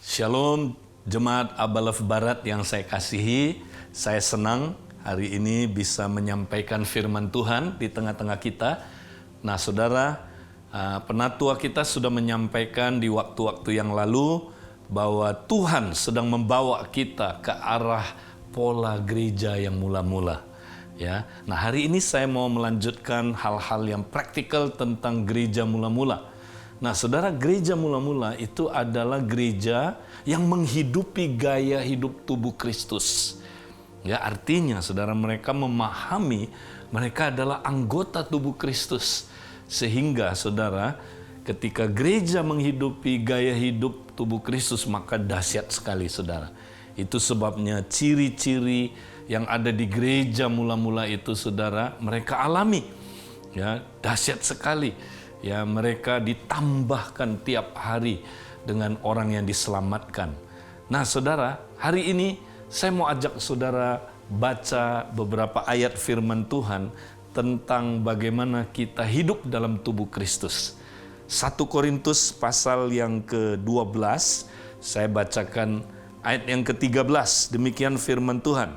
Shalom Jemaat Abalaf Barat yang saya kasihi. Saya senang hari ini bisa menyampaikan firman Tuhan di tengah-tengah kita. Nah saudara, penatua kita sudah menyampaikan di waktu-waktu yang lalu bahwa Tuhan sedang membawa kita ke arah pola gereja yang mula-mula. Ya, nah hari ini saya mau melanjutkan hal-hal yang praktikal tentang gereja mula-mula. Nah saudara, gereja mula-mula itu adalah gereja yang menghidupi gaya hidup tubuh Kristus. Ya, artinya saudara, mereka memahami mereka adalah anggota tubuh Kristus. Sehingga saudara, ketika gereja menghidupi gaya hidup tubuh Kristus, maka dahsyat sekali saudara. Itu sebabnya ciri-ciri yang ada di gereja mula-mula itu saudara, mereka alami. Ya, dahsyat sekali. Ya, mereka ditambahkan tiap hari dengan orang yang diselamatkan. Nah saudara, hari ini saya mau ajak saudara baca beberapa ayat firman Tuhan tentang bagaimana kita hidup dalam tubuh Kristus. 1 Korintus pasal yang ke-12, saya bacakan ayat yang ke-13, demikian firman Tuhan.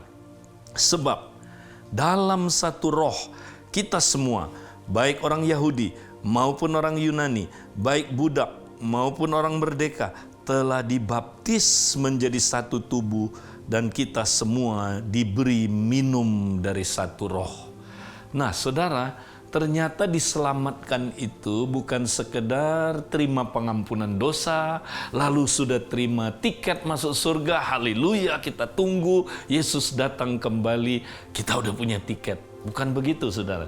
Sebab dalam satu roh kita semua, baik orang Yahudi maupun orang Yunani, baik budak maupun orang merdeka, telah dibaptis menjadi satu tubuh, dan kita semua diberi minum dari satu roh. Nah saudara, ternyata diselamatkan itu bukan sekedar terima pengampunan dosa, lalu sudah terima tiket masuk surga, haleluya, kita tunggu Yesus datang kembali, kita udah punya tiket. Bukan begitu saudara.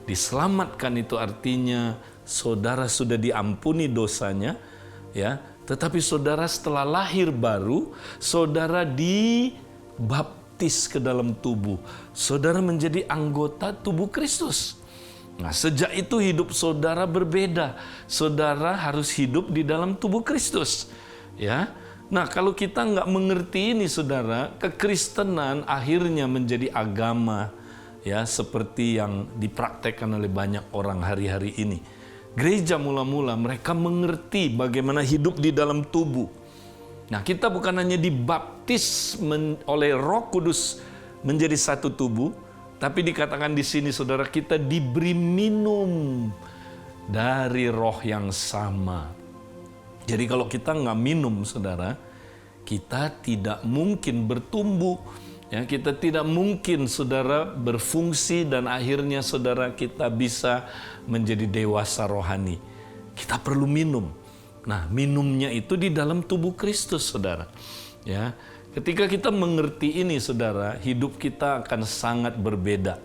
Diselamatkan itu artinya saudara sudah diampuni dosanya, ya. Tetapi saudara setelah lahir baru, saudara dibaptis ke dalam tubuh. Saudara menjadi anggota tubuh Kristus. Nah, sejak itu hidup saudara berbeda. Saudara harus hidup di dalam tubuh Kristus, ya. Nah, kalau kita nggak mengerti ini, saudara, kekristenan akhirnya menjadi agama, ya, seperti yang dipraktekkan oleh banyak orang hari-hari ini. Gereja mula-mula mereka mengerti bagaimana hidup di dalam tubuh. Nah, kita bukan hanya dibaptis oleh Roh Kudus menjadi satu tubuh, tapi dikatakan di sini saudara, kita diberi minum dari roh yang sama. Jadi kalau kita nggak minum saudara, kita tidak mungkin bertumbuh. Ya, kita tidak mungkin saudara berfungsi dan akhirnya saudara kita bisa menjadi dewasa rohani. Kita perlu minum. Nah, minumnya itu di dalam tubuh Kristus saudara. Ya, ketika kita mengerti ini saudara, hidup kita akan sangat berbeda.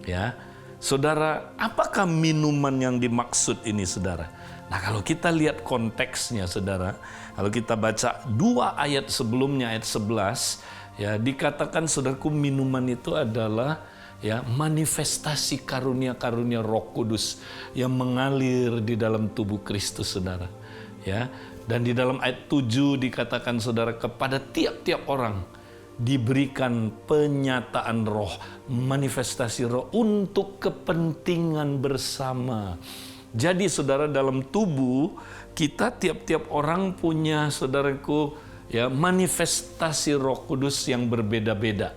Ya, saudara, apakah minuman yang dimaksud ini saudara? Nah, kalau kita lihat konteksnya saudara, kalau kita baca 2 ayat sebelumnya, ayat 11, ya, dikatakan saudaraku, minuman itu adalah ya manifestasi karunia-karunia Roh Kudus yang mengalir di dalam tubuh Kristus saudara. Ya, dan di dalam ayat 7 dikatakan saudara, kepada tiap-tiap orang diberikan penyataan roh, manifestasi roh untuk kepentingan bersama. Jadi saudara, dalam tubuh kita tiap-tiap orang punya saudaraku ya manifestasi Roh Kudus yang berbeda-beda.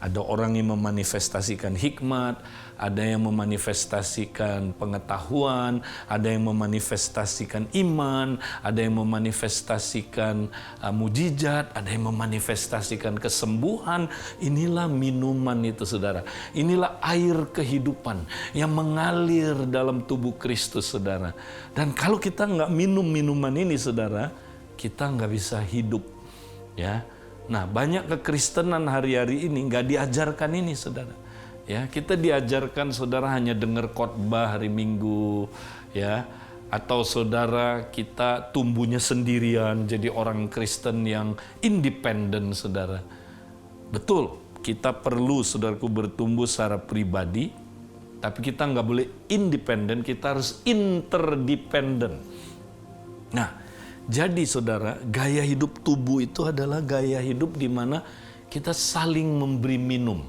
Ada orang yang memanifestasikan hikmat, ada yang memanifestasikan pengetahuan, ada yang memanifestasikan iman, ada yang memanifestasikan mujizat, ada yang memanifestasikan kesembuhan. Inilah minuman itu saudara. Inilah air kehidupan yang mengalir dalam tubuh Kristus saudara. Dan kalau kita nggak minum minuman ini saudara, kita nggak bisa hidup, ya. Nah, banyak kekristenan hari-hari ini nggak diajarkan ini, saudara. Ya, kita diajarkan saudara hanya dengar khotbah hari Minggu, ya. Atau saudara kita tumbuhnya sendirian, jadi orang Kristen yang independen, saudara. Betul, kita perlu saudaraku bertumbuh secara pribadi, tapi kita nggak boleh independen, kita harus interdependen. Nah, jadi saudara, gaya hidup tubuh itu adalah gaya hidup di mana kita saling memberi minum.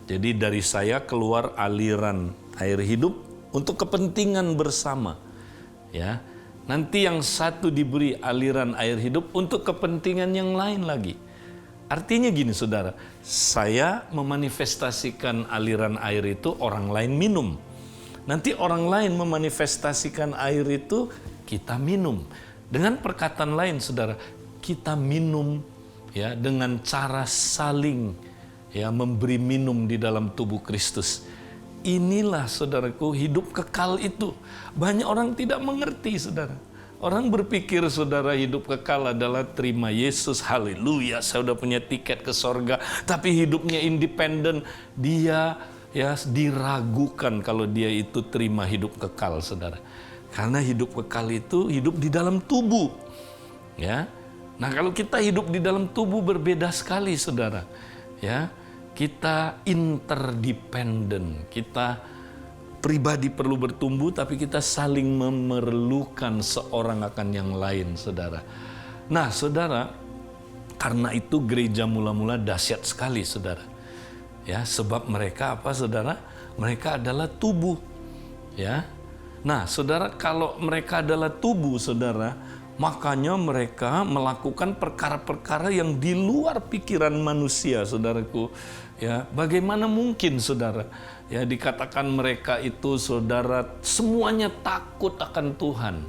Jadi dari saya keluar aliran air hidup untuk kepentingan bersama. Ya. nanti yang satu diberi aliran air hidup untuk kepentingan yang lain lagi. Artinya gini saudara, saya memanifestasikan aliran air itu, orang lain minum. Nanti orang lain memanifestasikan air itu, kita minum. Dengan perkataan lain saudara, kita minum ya dengan cara saling ya memberi minum di dalam tubuh Kristus. Inilah saudaraku hidup kekal itu. Banyak orang tidak mengerti saudara. Orang berpikir saudara hidup kekal adalah terima Yesus, haleluya, saya udah punya tiket ke sorga. Tapi hidupnya independen, dia ya diragukan kalau dia itu terima hidup kekal saudara. Karena hidup kekal itu hidup di dalam tubuh. Ya. Nah, kalau kita hidup di dalam tubuh berbeda sekali saudara. Ya. Kita interdependen, kita pribadi perlu bertumbuh, tapi kita saling memerlukan seorang akan yang lain, saudara. Nah, saudara, karena itu gereja mula-mula dahsyat sekali, saudara. Ya, sebab mereka apa, saudara? Mereka adalah tubuh. Ya. Nah, saudara, kalau mereka adalah tubuh, saudara, makanya mereka melakukan perkara-perkara yang di luar pikiran manusia, saudaraku. Ya, bagaimana mungkin saudara ya dikatakan mereka itu saudara semuanya takut akan Tuhan.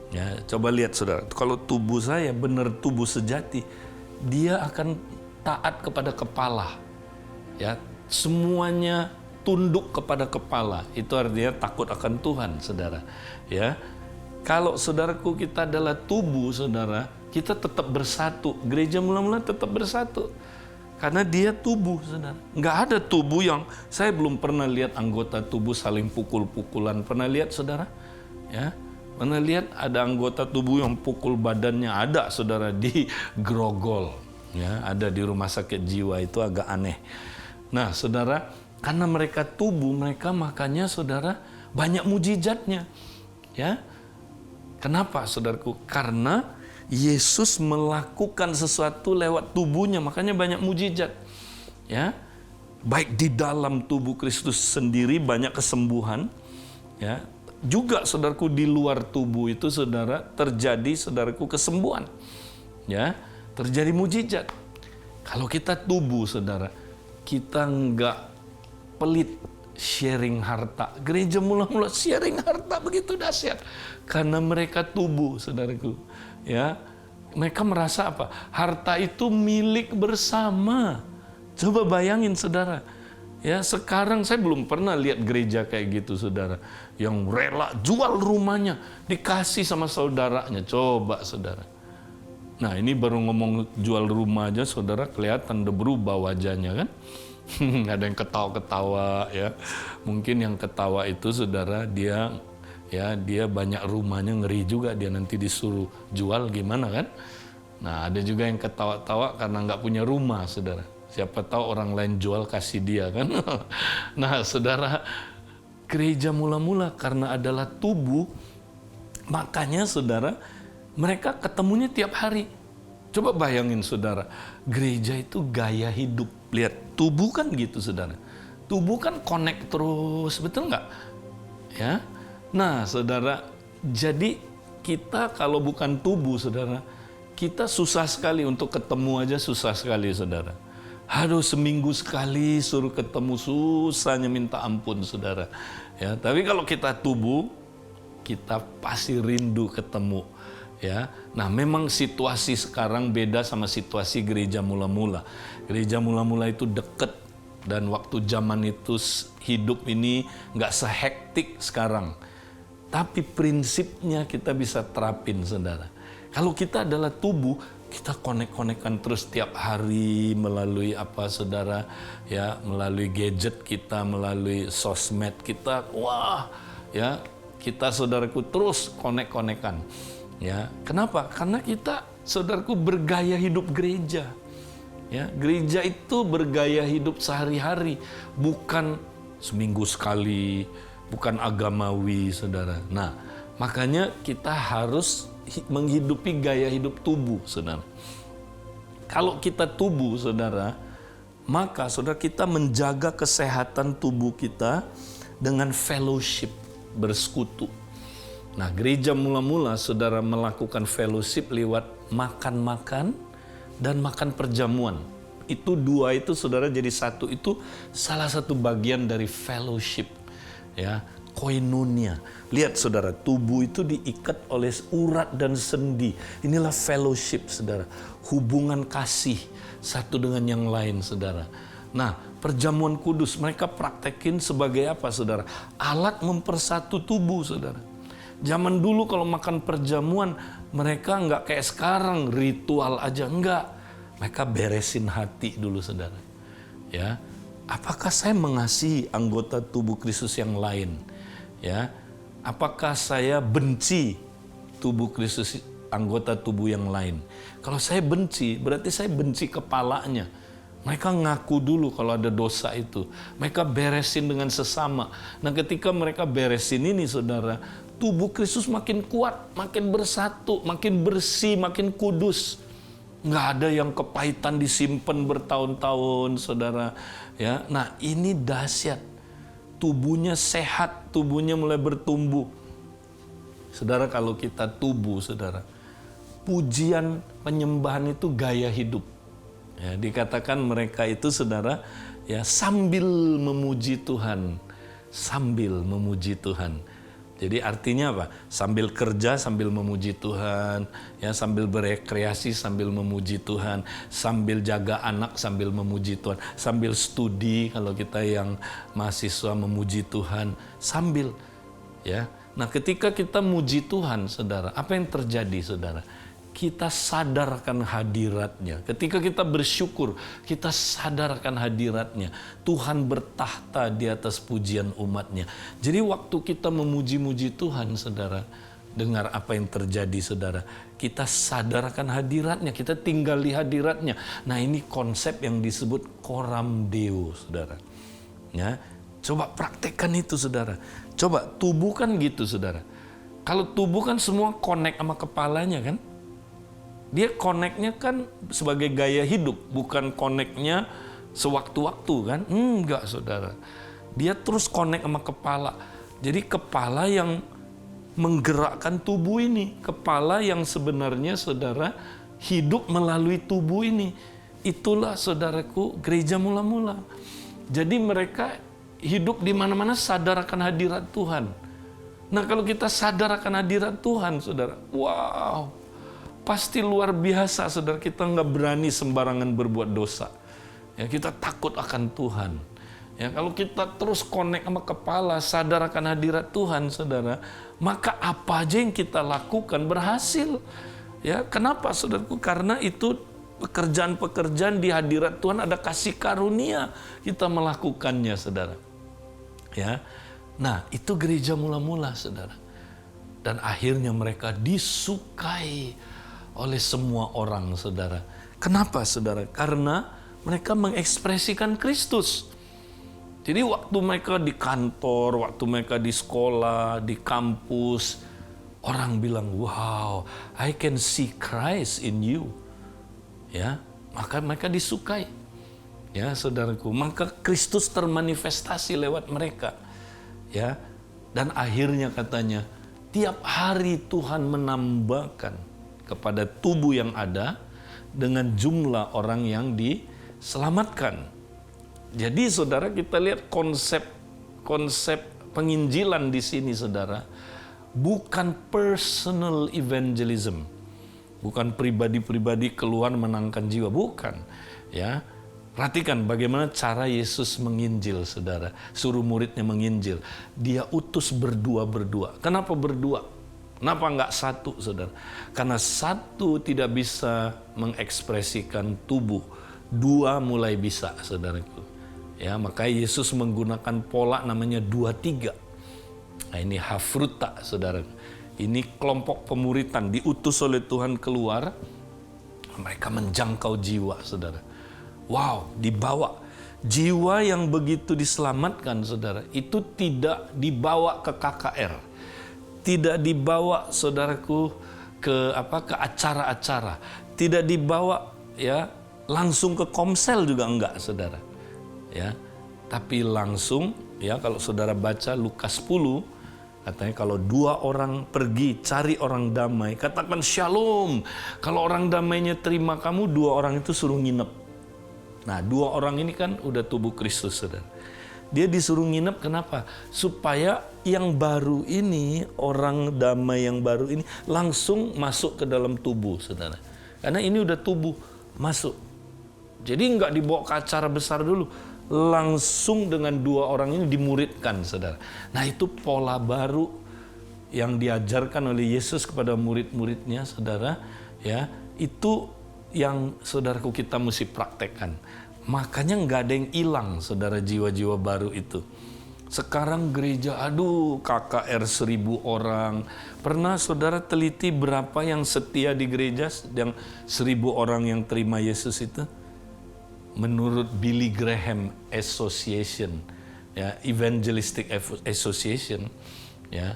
Ya, coba lihat saudara, kalau tubuh saya benar tubuh sejati, dia akan taat kepada kepala. Ya, semuanya tunduk kepada kepala. Itu artinya takut akan Tuhan, saudara. Ya. Kalau saudaraku kita adalah tubuh, saudara, kita tetap bersatu. Gereja mula-mula tetap bersatu. Karena dia tubuh, saudara. Nggak ada tubuh yang, saya belum pernah lihat anggota tubuh saling pukul-pukulan. Pernah lihat, saudara? Ya, pernah lihat ada anggota tubuh yang pukul badannya? Ada, saudara, di Grogol. Ya, ada di rumah sakit jiwa, itu agak aneh. Nah, saudara, karena mereka tubuh, mereka makanya, saudara, banyak mujizatnya. Ya, kenapa, saudaraku? Karena Yesus melakukan sesuatu lewat tubuhnya, makanya banyak mujizat. Ya. Baik di dalam tubuh Kristus sendiri banyak kesembuhan, ya. Juga saudaraku di luar tubuh itu saudara terjadi saudaraku kesembuhan. Ya, terjadi mujizat. Kalau kita tubuh saudara, kita enggak pelit sharing harta. Gereja mula-mula sharing harta begitu dahsyat karena mereka tubuh saudaraku. Ya, mereka merasa apa? Harta itu milik bersama. Coba bayangin saudara. Ya, sekarang saya belum pernah lihat gereja kayak gitu saudara. Yang rela jual rumahnya dikasih sama saudaranya. Coba saudara. Nah, ini baru ngomong jual rumah aja saudara kelihatan udah berubah wajahnya kan. Ada yang ketawa-ketawa ya. Mungkin yang ketawa itu saudara dia banyak rumahnya, ngeri juga dia nanti disuruh jual gimana kan. Nah, ada juga yang ketawa-tawa karena nggak punya rumah saudara. Siapa tahu orang lain jual kasih dia kan. Nah saudara, gereja mula-mula karena adalah tubuh, makanya saudara mereka ketemunya tiap hari. Coba bayangin saudara, gereja itu gaya hidup. Lihat, tubuh kan gitu saudara. Tubuh kan connect terus, betul nggak? Ya. Nah, saudara, jadi kita kalau bukan tubuh, saudara, kita susah sekali untuk ketemu aja susah sekali, saudara. Aduh, seminggu sekali suruh ketemu susahnya minta ampun, saudara. Ya, tapi kalau kita tubuh, kita pasti rindu ketemu. Ya, nah memang situasi sekarang beda sama situasi gereja mula-mula. Gereja mula-mula itu deket dan waktu zaman itu hidup ini nggak sehektik sekarang. Tapi prinsipnya kita bisa terapin, saudara. Kalau kita adalah tubuh, kita konek-konekkan terus tiap hari melalui apa, saudara? Ya, melalui gadget kita, melalui sosmed kita. Wah, ya, kita saudaraku terus konek-konekan. Ya, kenapa? Karena kita, saudaraku, bergaya hidup gereja. Ya, gereja itu bergaya hidup sehari-hari, bukan seminggu sekali. Bukan agamawi, saudara. Nah, makanya kita harus menghidupi gaya hidup tubuh, saudara. Kalau kita tubuh, saudara, maka saudara kita menjaga kesehatan tubuh kita dengan fellowship, bersekutu. Nah, gereja mula-mula saudara melakukan fellowship lewat makan-makan dan makan perjamuan. Itu dua itu saudara jadi satu, itu salah satu bagian dari fellowship. Ya, koinonia. Lihat saudara, tubuh itu diikat oleh urat dan sendi. Inilah fellowship saudara. Hubungan kasih satu dengan yang lain saudara. Nah, perjamuan kudus mereka praktekin sebagai apa saudara? Alat mempersatu tubuh saudara. Zaman dulu kalau makan perjamuan, mereka nggak kayak sekarang ritual aja, enggak. Mereka beresin hati dulu saudara. Ya, apakah saya mengasihi anggota tubuh Kristus yang lain? Ya, apakah saya benci tubuh Kristus, anggota tubuh yang lain? Kalau saya benci, berarti saya benci kepalanya. Mereka ngaku dulu kalau ada dosa itu. Mereka beresin dengan sesama. Nah, ketika mereka beresin ini saudara, tubuh Kristus makin kuat, makin bersatu, makin bersih, makin kudus. Nggak ada yang kepahitan disimpan bertahun-tahun, saudara. Ya, nah ini dahsyat. Tubuhnya sehat, tubuhnya mulai bertumbuh. Saudara, kalau kita tubuh, saudara, pujian penyembahan itu gaya hidup. Ya, dikatakan mereka itu, saudara, ya sambil memuji Tuhan, sambil memuji Tuhan. Jadi artinya apa? Sambil kerja sambil memuji Tuhan, ya sambil berekreasi sambil memuji Tuhan, sambil jaga anak sambil memuji Tuhan, sambil studi kalau kita yang mahasiswa memuji Tuhan, sambil ya. Nah, ketika kita muji Tuhan, saudara, apa yang terjadi, saudara? Kita sadarkan hadiratnya. Ketika kita bersyukur, kita sadarkan hadiratnya. Tuhan bertahta di atas pujian umatnya. Jadi waktu kita memuji-muji Tuhan, saudara, dengar apa yang terjadi, saudara. Kita sadarkan hadiratnya, kita tinggal di hadiratnya. Nah, ini konsep yang disebut coram Deo, saudara. Ya, coba praktekkan itu, saudara. Coba tubuh kan gitu, saudara. Kalau tubuh kan semua connect sama kepalanya kan? Dia connect-nya kan sebagai gaya hidup, bukan connect-nya sewaktu-waktu kan? Enggak, saudara. Dia terus connect sama kepala. Jadi kepala yang menggerakkan tubuh ini. Kepala yang sebenarnya, saudara, hidup melalui tubuh ini. Itulah, saudaraku, gereja mula-mula. Jadi mereka hidup di mana-mana sadar akan hadirat Tuhan. Nah, kalau kita sadar akan hadirat Tuhan, saudara, wow, pasti luar biasa, saudara. Kita nggak berani sembarangan berbuat dosa. Ya, kita takut akan Tuhan. Ya, kalau kita terus connect sama kepala, sadar akan hadirat Tuhan, saudara, maka apa aja yang kita lakukan berhasil. Ya, kenapa, saudaraku? Karena itu pekerjaan-pekerjaan di hadirat Tuhan, ada kasih karunia kita melakukannya, saudara. Ya, nah itu gereja mula-mula, saudara. Dan akhirnya mereka disukai oleh semua orang, saudara. Kenapa, saudara? Karena mereka mengekspresikan Kristus. Jadi waktu mereka di kantor, waktu mereka di sekolah, di kampus, orang bilang, wow, I can see Christ in you. Ya, maka mereka disukai. Ya, saudaraku, maka Kristus termanifestasi lewat mereka. Ya, dan akhirnya katanya, tiap hari Tuhan menambahkan kepada tubuh yang ada dengan jumlah orang yang diselamatkan. Jadi, saudara, kita lihat konsep penginjilan di sini, saudara, bukan personal evangelism, bukan pribadi-pribadi keluar menangkan jiwa, bukan. Ya, perhatikan bagaimana cara Yesus menginjil, saudara. Suruh muridnya menginjil. Dia utus berdua-berdua. Kenapa berdua? Kenapa enggak satu, saudara? Karena satu tidak bisa mengekspresikan tubuh. Dua mulai bisa, saudaraku. Ya, maka Yesus menggunakan pola namanya 2-3. Nah, ini hafruta, saudara. Ini kelompok pemuritan diutus oleh Tuhan keluar. Mereka menjangkau jiwa, saudara. Wow, dibawa. Jiwa yang begitu diselamatkan, saudara, itu tidak dibawa ke KKR. Tidak dibawa, saudaraku, ke acara-acara. Tidak dibawa ya langsung ke komsel juga enggak, saudara. Ya. Tapi langsung ya, kalau saudara baca Lukas 10 Katanya kalau 2 orang pergi cari orang damai, katakan shalom. Kalau orang damainya terima kamu, 2 orang itu suruh nginep. Nah, 2 orang ini kan udah tubuh Kristus, saudara. Dia disuruh nginep kenapa? Supaya yang baru ini, orang damai yang baru ini langsung masuk ke dalam tubuh, saudara. Karena ini udah tubuh, masuk. Jadi nggak dibawa ke acara besar dulu. Langsung dengan 2 orang ini dimuridkan, saudara. Nah, itu pola baru yang diajarkan oleh Yesus kepada murid-muridnya, saudara. Ya, itu yang saudaraku kita mesti praktekkan. Makanya nggak ada yang hilang, saudara, jiwa-jiwa baru itu. Sekarang gereja, aduh, KKR 1000 orang. Pernah saudara teliti berapa yang setia di gereja, yang 1000 orang yang terima Yesus itu? Menurut Billy Graham Association, ya, Evangelistic Association, ya,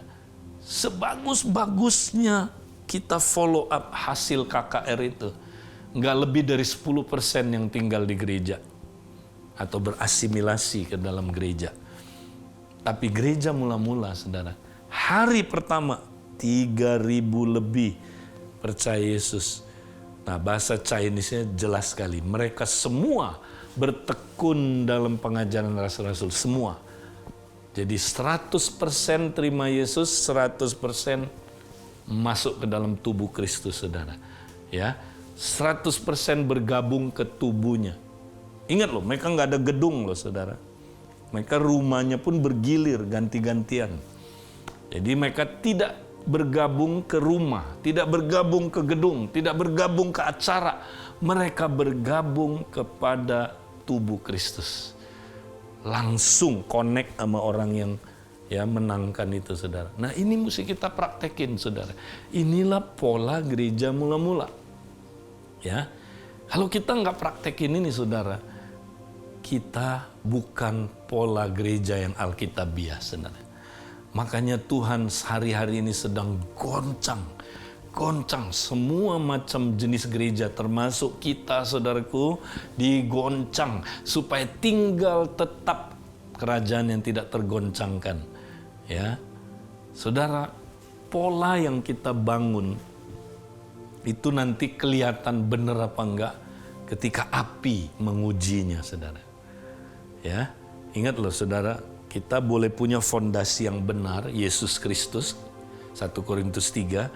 sebagus-bagusnya kita follow up hasil KKR itu, nggak lebih dari 10% yang tinggal di gereja atau berasimilasi ke dalam gereja. Tapi gereja mula-mula, saudara, hari pertama 3.000 lebih percaya Yesus. Nah, bahasa Chinese-nya jelas sekali. Mereka semua bertekun dalam pengajaran rasul-rasul, semua. Jadi 100% terima Yesus, 100% masuk ke dalam tubuh Kristus, saudara. Ya, 100% bergabung ke tubuhnya. Ingat loh, mereka nggak ada gedung loh, saudara. Mereka rumahnya pun bergilir, ganti-gantian. Jadi mereka tidak bergabung ke rumah, tidak bergabung ke gedung, tidak bergabung ke acara. Mereka bergabung kepada tubuh Kristus. Langsung connect sama orang yang ya menangkan itu, saudara. Nah, ini mesti kita praktekin, saudara. Inilah pola gereja mula-mula. Ya, kalau kita nggak praktekin ini, saudara, kita bukan pola gereja yang alkitabiah, saudara. Makanya Tuhan hari-hari ini sedang goncang semua macam jenis gereja, termasuk kita, saudaraku, digoncang supaya tinggal tetap kerajaan yang tidak tergoncangkan. Ya, saudara, pola yang kita bangun itu nanti kelihatan benar apa enggak ketika api mengujinya, saudara. Ya, ingat loh, saudara, kita boleh punya fondasi yang benar, Yesus Kristus, 1 Korintus 3,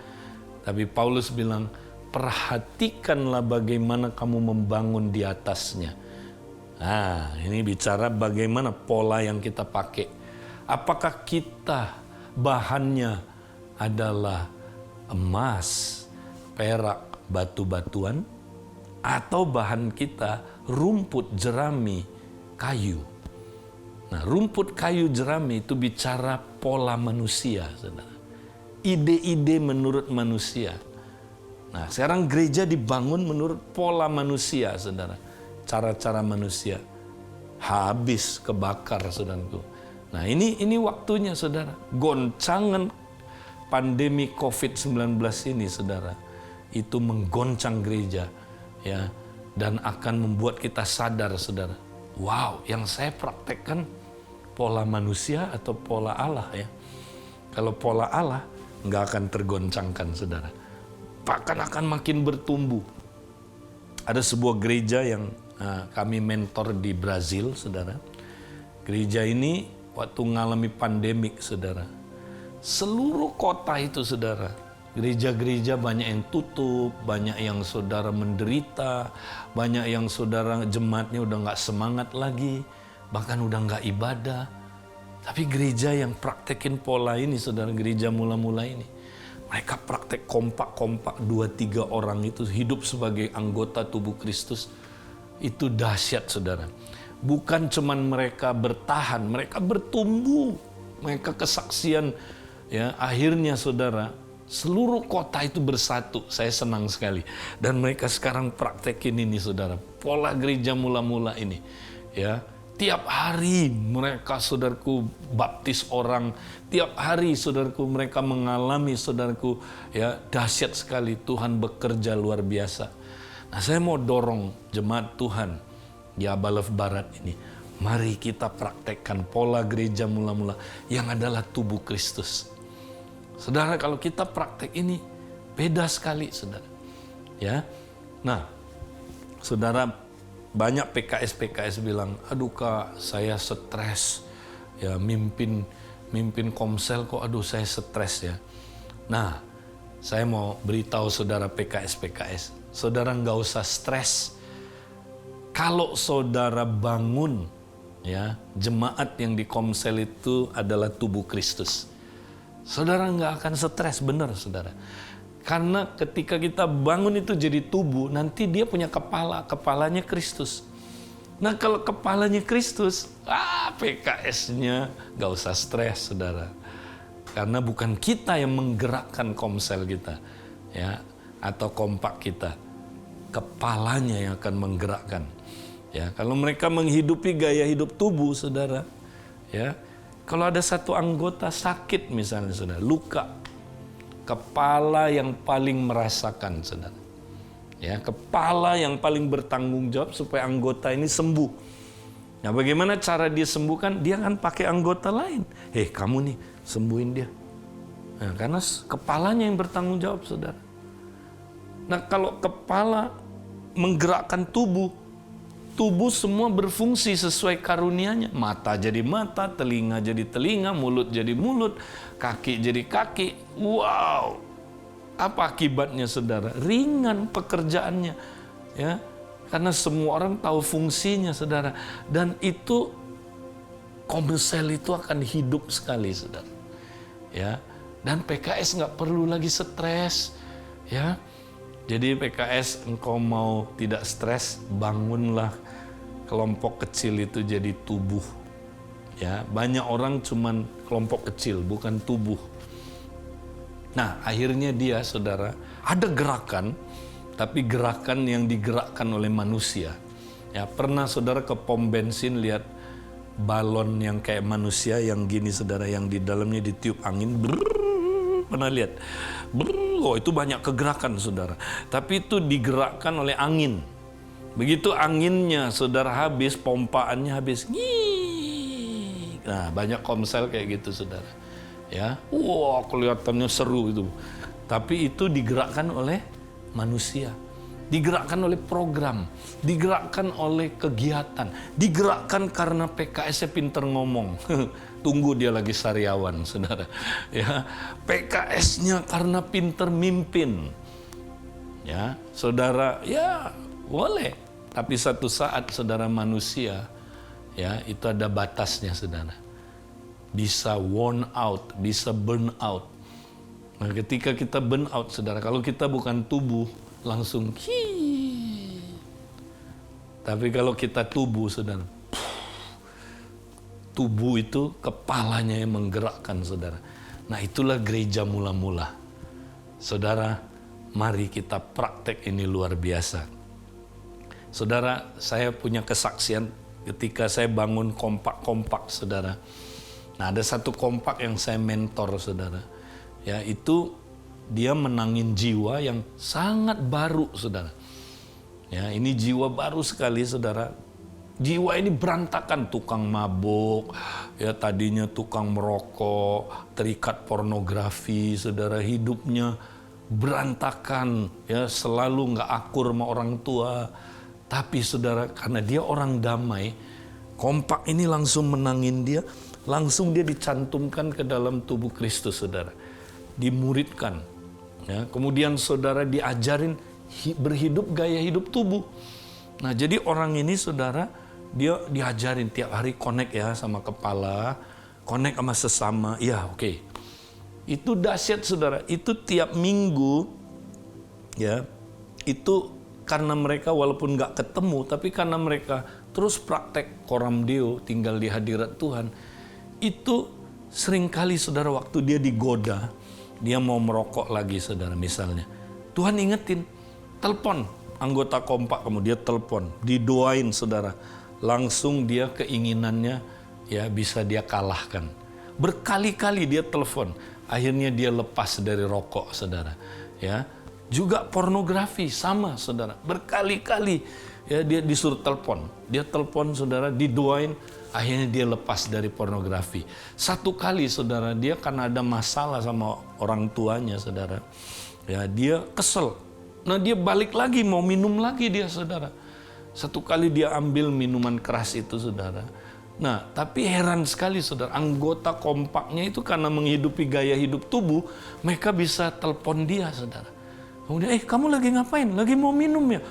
tapi Paulus bilang, perhatikanlah bagaimana kamu membangun di atasnya. Nah, ini bicara bagaimana pola yang kita pakai. Apakah kita bahannya adalah emas, perak, batu-batuan, atau bahan kita rumput, jerami, kayu. Nah, rumput, kayu, jerami itu bicara pola manusia, saudara. Ide-ide menurut manusia. Nah, sekarang gereja dibangun menurut pola manusia, saudara. Cara-cara manusia. Habis, kebakar, saudaraku. Nah, ini waktunya, saudara. Goncangan pandemi COVID-19 ini, saudara, itu menggoncang gereja, ya, dan akan membuat kita sadar, saudara. Wow, yang saya praktekkan pola manusia atau pola Allah, ya. Kalau pola Allah nggak akan tergoncangkan, saudara. Bahkan akan makin bertumbuh. Ada sebuah gereja yang kami mentor di Brazil, saudara. Gereja ini waktu mengalami pandemik, saudara. Seluruh kota itu, saudara, gereja-gereja banyak yang tutup, banyak yang saudara menderita, banyak yang saudara jemaatnya udah nggak semangat lagi, bahkan udah nggak ibadah. Tapi gereja yang praktekin pola ini, saudara, gereja mula-mula ini, mereka praktek kompak-kompak, 2-3 orang itu hidup sebagai anggota tubuh Kristus. Itu dahsyat, saudara. Bukan cuman mereka bertahan, mereka bertumbuh, mereka kesaksian, ya, akhirnya, saudara, seluruh kota itu bersatu. Saya senang sekali. Dan mereka sekarang praktekin ini, saudara. Pola gereja mula-mula ini. Ya, tiap hari mereka, saudaraku, baptis orang. Tiap hari, saudaraku, mereka mengalami, saudaraku, ya, dahsyat sekali. Tuhan bekerja luar biasa. Nah, saya mau dorong jemaat Tuhan di Abalef Barat ini. Mari kita praktekkan pola gereja mula-mula yang adalah tubuh Kristus. Saudara, kalau kita praktek ini beda sekali, saudara. Ya, nah, saudara, banyak PKS bilang, aduh Kak, saya stres, ya mimpin komsel kok, aduh saya stres ya. Nah, saya mau beritahu saudara PKS, saudara nggak usah stres. Kalau saudara bangun, ya jemaat yang di komsel itu adalah tubuh Kristus, saudara nggak akan stres, benar saudara. Karena ketika kita bangun itu jadi tubuh, nanti dia punya kepalanya Kristus. Nah kalau kepalanya Kristus, PKS-nya nggak usah stres, saudara. Karena bukan kita yang menggerakkan komsel kita, ya, atau kompak kita. Kepalanya yang akan menggerakkan. Ya, kalau mereka menghidupi gaya hidup tubuh, saudara, ya, kalau ada satu anggota sakit misalnya, saudara, luka, kepala yang paling merasakan, saudara. Ya, kepala yang paling bertanggung jawab supaya anggota ini sembuh. Nah, bagaimana cara dia sembuhkan? Dia akan pakai anggota lain. Kamu nih, sembuhin dia. Nah, karena kepalanya yang bertanggung jawab, saudara. Nah, kalau kepala menggerakkan tubuh semua berfungsi sesuai karunia-Nya. Mata jadi mata, telinga jadi telinga, mulut jadi mulut, kaki jadi kaki. Wow, apa akibatnya, saudara? Ringan pekerjaannya, ya, karena semua orang tahu fungsinya, saudara. Dan itu komsel itu akan hidup sekali, saudara. Ya, dan PKS nggak perlu lagi stres, ya. Jadi PKS, engkau mau tidak stres, bangunlah kelompok kecil itu jadi tubuh. Ya, banyak orang cuman kelompok kecil, bukan tubuh. Nah, akhirnya dia, saudara, ada gerakan, tapi gerakan yang digerakkan oleh manusia. Ya, pernah saudara ke pom bensin lihat balon yang kayak manusia yang gini, saudara, yang di dalamnya ditiup angin. Pernah lihat? Oh, itu banyak kegerakan, saudara. Tapi itu digerakkan oleh angin. Begitu anginnya, saudara, habis, pompaannya habis. Nah, banyak komsel kayak gitu, saudara. Ya, kelihatannya seru itu. Tapi itu digerakkan oleh manusia. Digerakkan oleh program, digerakkan oleh kegiatan, digerakkan karena PKS-nya pinter ngomong. Tunggu dia lagi sariawan, saudara. Ya, PKS-nya karena pinter mimpin. Ya, saudara, ya boleh. Tapi satu saat, saudara, manusia, ya, itu ada batasnya, saudara. Bisa worn out, bisa burn out. Nah, ketika kita burn out, saudara, kalau kita bukan tubuh, langsung tapi kalau kita tubuh, saudara, tubuh itu kepalanya yang menggerakkan, saudara. Nah, itulah gereja mula-mula. Saudara, mari kita praktek ini luar biasa. Saudara, saya punya kesaksian ketika saya bangun kompak-kompak, saudara. Nah, ada satu kompak yang saya mentor, saudara. Ya, itu dia menangin jiwa yang sangat baru, saudara. Ya, ini jiwa baru sekali, saudara. Jiwa ini berantakan, tukang mabuk, ya tadinya tukang merokok, terikat pornografi, saudara, hidupnya berantakan, ya selalu nggak akur sama orang tua. Tapi saudara, karena dia orang damai, kompak ini langsung menangin dia, langsung dia dicantumkan ke dalam tubuh Kristus, saudara. Dimuridkan. Ya, kemudian saudara diajarin berhidup gaya hidup tubuh. Nah, jadi orang ini, saudara, dia diajarin tiap hari connect ya sama kepala, connect sama sesama. Ya, oke. Itu dahsyat, saudara. Itu tiap minggu, ya, itu karena mereka walaupun nggak ketemu, tapi karena mereka terus praktek koram deo, tinggal di hadirat Tuhan, itu seringkali, saudara, waktu dia digoda, dia mau merokok lagi, saudara, misalnya, Tuhan ingetin, telepon anggota kompak kamu, dia telepon, didoain, saudara, langsung dia keinginannya, ya, bisa dia kalahkan. Berkali-kali dia telepon, akhirnya dia lepas dari rokok, saudara, ya. Juga pornografi sama saudara, berkali-kali ya dia disuruh telepon, dia telepon saudara, didoain, akhirnya dia lepas dari pornografi. Satu kali saudara, dia karena ada masalah sama orang tuanya saudara, ya dia kesel, nah dia balik lagi mau minum lagi dia saudara. Satu kali dia ambil minuman keras itu saudara. Nah, tapi heran sekali saudara, anggota kompaknya itu karena menghidupi gaya hidup tubuh, mereka bisa telepon dia saudara. Kemudian, kamu lagi ngapain? Lagi mau minum ya?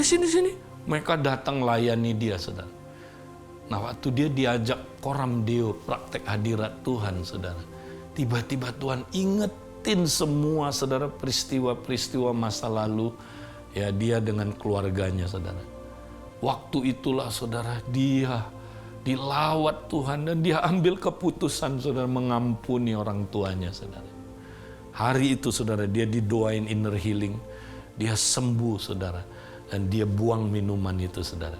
Sini. Mereka datang layani dia saudara. Nah, waktu dia diajak koram deo, praktek hadirat Tuhan saudara, tiba-tiba Tuhan ingetin semua saudara peristiwa-peristiwa masa lalu ya dia dengan keluarganya saudara. Waktu itulah saudara dia dilawat Tuhan dan dia ambil keputusan saudara mengampuni orang tuanya saudara. Hari itu saudara dia didoain inner healing, dia sembuh saudara, dan dia buang minuman itu saudara.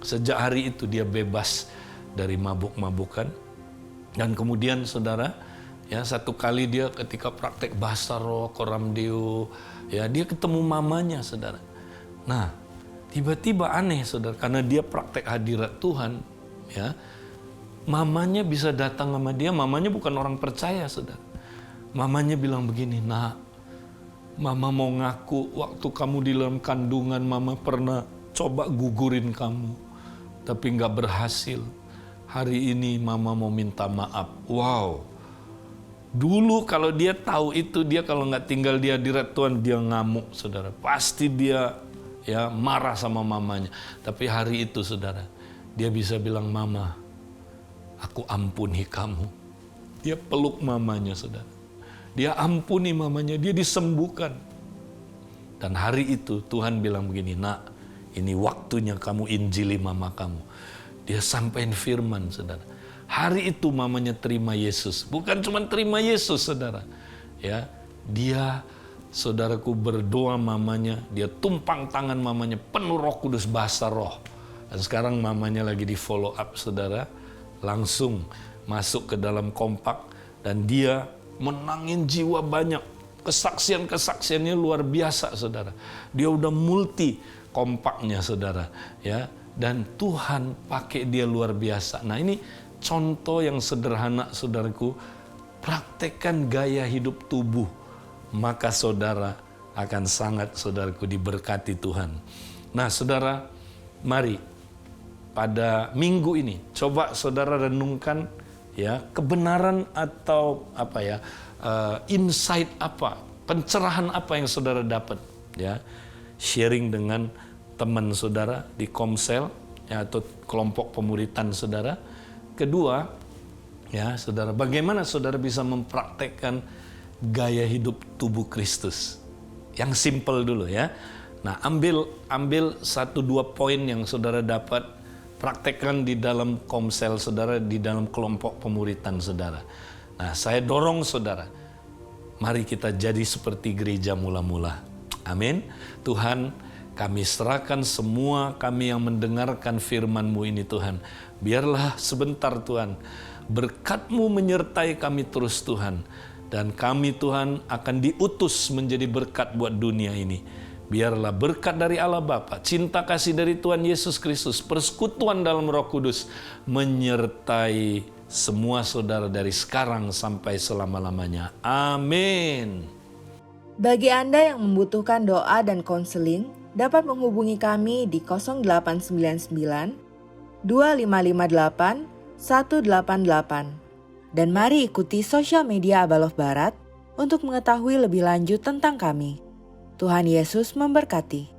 Sejak hari itu dia bebas dari mabuk-mabukan. Dan kemudian saudara, ya satu kali dia ketika praktek bahasa roh, koram deo, ya dia ketemu mamanya saudara. Nah, tiba-tiba aneh saudara, karena dia praktek hadirat Tuhan, ya mamanya bisa datang sama dia. Mamanya bukan orang percaya saudara. Mamanya bilang begini, "Nak, mama mau ngaku waktu kamu di dalam kandungan mama pernah coba gugurin kamu, tapi nggak berhasil. Hari ini mama mau minta maaf." Wow. Dulu kalau dia tahu itu, dia kalau nggak tinggal di hadirat Tuhan, dia ngamuk saudara. Pasti dia ya marah sama mamanya. Tapi hari itu saudara, dia bisa bilang, "Mama, aku ampuni kamu." Dia peluk mamanya saudara. Dia ampuni mamanya, dia disembuhkan. Dan hari itu Tuhan bilang begini, "Nak, ini waktunya kamu injili mama kamu." Dia sampaikan firman saudara. Hari itu mamanya terima Yesus. Bukan cuma terima Yesus saudara. Ya, dia saudaraku berdoa mamanya, dia tumpang tangan mamanya, penuh Roh Kudus, bahasa roh. Dan sekarang mamanya lagi di follow up saudara, langsung masuk ke dalam kompak dan dia menangin jiwa banyak. Kesaksian-kesaksiannya luar biasa saudara. Dia udah multi kompaknya saudara, ya. Dan Tuhan pakai dia luar biasa. Nah, ini contoh yang sederhana saudaraku. Praktekkan gaya hidup tubuh, maka saudara akan sangat saudaraku diberkati Tuhan. Nah, saudara, mari pada minggu ini coba saudara renungkan ya kebenaran atau apa ya, insight apa, pencerahan apa yang saudara dapat ya, sharing dengan teman saudara di Komsel ya, atau kelompok pemuritan saudara. Kedua ya saudara, bagaimana saudara bisa mempraktekkan gaya hidup tubuh Kristus yang simple dulu ya. Nah, ambil 1-2 poin yang saudara dapat, praktekkan di dalam Komsel saudara, di dalam kelompok pemuritan saudara. Nah, saya dorong saudara, mari kita jadi seperti gereja mula-mula. Amin. Tuhan, kami serahkan semua kami yang mendengarkan firman-Mu ini Tuhan. Biarlah sebentar Tuhan, berkat-Mu menyertai kami terus Tuhan. Dan kami Tuhan akan diutus menjadi berkat buat dunia ini. Biarlah berkat dari Allah Bapa, cinta kasih dari Tuhan Yesus Kristus, persekutuan dalam Roh Kudus menyertai semua saudara dari sekarang sampai selama-lamanya. Amin. Bagi Anda yang membutuhkan doa dan konseling, dapat menghubungi kami di 0899 2558 188. Dan mari ikuti sosial media Abalof Barat untuk mengetahui lebih lanjut tentang kami. Tuhan Yesus memberkati.